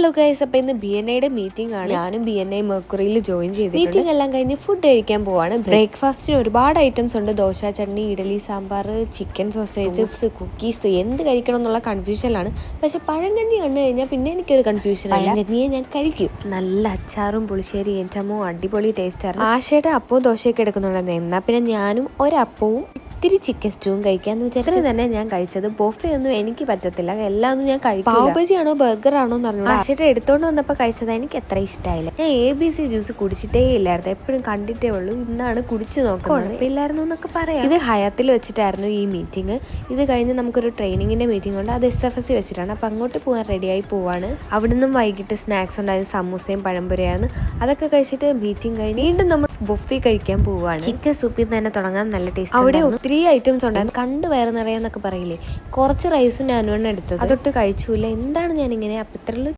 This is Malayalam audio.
ഹലോ ഗൈസ്, അപ്പോൾ ഇന്ന് BNIയുടെ മീറ്റിംഗ് ആണ്. ഞാനും BNI മെർക്കുറിയിൽ ജോയിൻ ചെയ്തിട്ടുണ്ട്. മീറ്റിംഗ് എല്ലാം കഴിഞ്ഞ് ഫുഡ് കഴിക്കാൻ പോവാണ്. ബ്രേക്ക്ഫാസ്റ്റിന് ഒരുപാട് ഐറ്റംസ് ഉണ്ട്. Dosa, chutney, idli, sambar, chicken sausage, cookies, എന്ത് കഴിക്കണം എന്നുള്ള കൺഫ്യൂഷനിലാണ്. പക്ഷെ പഴങ്കഞ്ഞി കണ്ടു കഴിഞ്ഞാൽ പിന്നെ എനിക്കൊരു കൺഫ്യൂഷൻ. പഴങ്കഞ്ഞിയെ ഞാൻ കഴിക്കും. നല്ല അച്ചാറും പുളിശ്ശേരി ഏറ്റമോ അടിപൊളി ടേസ്റ്റ് ആയിരുന്നു. ആശയുടെ അപ്പവും ദോശയൊക്കെ എടുക്കുന്നുണ്ടെന്ന്. എന്നാൽ പിന്നെ ഞാനും ഒരപ്പവും ഇത്തിരി ചിക്കൻ സ്റ്റൂവും കഴിക്കാന്ന് വിചാരിച്ചു തന്നെ ഞാൻ കഴിച്ചത്. ബൊഫേ ഒന്നും എനിക്ക് പറ്റത്തില്ല, എല്ലാം ഒന്നും ഞാൻ കഴിക്കും. പാവബജിയാണോ ബർഗർ ആണോ എന്ന് അറിഞ്ഞു. ആശയുടെ എടുത്തോണ്ട് വന്നപ്പോൾ കഴിച്ചത് എനിക്ക് അത്ര ഇഷ്ടമായില്ല. ഞാൻ ABC ജ്യൂസ് കുടിച്ചിട്ടേ ഇല്ലായിരുന്നു, എപ്പോഴും കണ്ടിട്ടേ ഉള്ളൂ. ഇന്നാണ് കുടിച്ചു നോക്കുന്നത്. കുഴപ്പമില്ലായിരുന്നു എന്നൊക്കെ പറയാം. ഇത് ഹയാത്തിൽ വെച്ചിട്ടായിരുന്നു ഈ മീറ്റിംഗ്. ഇത് കഴിഞ്ഞ് നമുക്കൊരു ട്രെയിനിങ്ങിന്റെ മീറ്റിംഗ് ഉണ്ട്. അത് SFSC വെച്ചിട്ടാണ്. അപ്പം അങ്ങോട്ട് പോകാൻ റെഡിയായി പോവാണ്. അവിടുന്ന് വൈകിട്ട് സ്നാക്സ് ഉണ്ടായത് സമൂസയും പഴംപൊരിയായിരുന്നു. അതൊക്കെ കഴിച്ചിട്ട് മീറ്റിംഗ് കഴിഞ്ഞ് വീണ്ടും നമ്മൾ ബൊഫേ കഴിക്കാൻ പോവാണ്. ചിക്കൻ സൂപ്പിൽ തന്നെ തുടങ്ങാൻ നല്ല ടേസ്റ്റ്. അവിടെ ഒത്തിരി ഐറ്റംസ് ഉണ്ടായിരുന്നു. കണ്ടു വയറ് നിറയാന്നൊക്കെ പറയില്ലേ, കുറച്ച് റൈസും ഞാനും എടുത്തത്. അതൊട്ട് കഴിച്ചൂല. എന്താണ് ഞാനിങ്ങനെ അപ്പം ഇത്രയുള്ളൂ.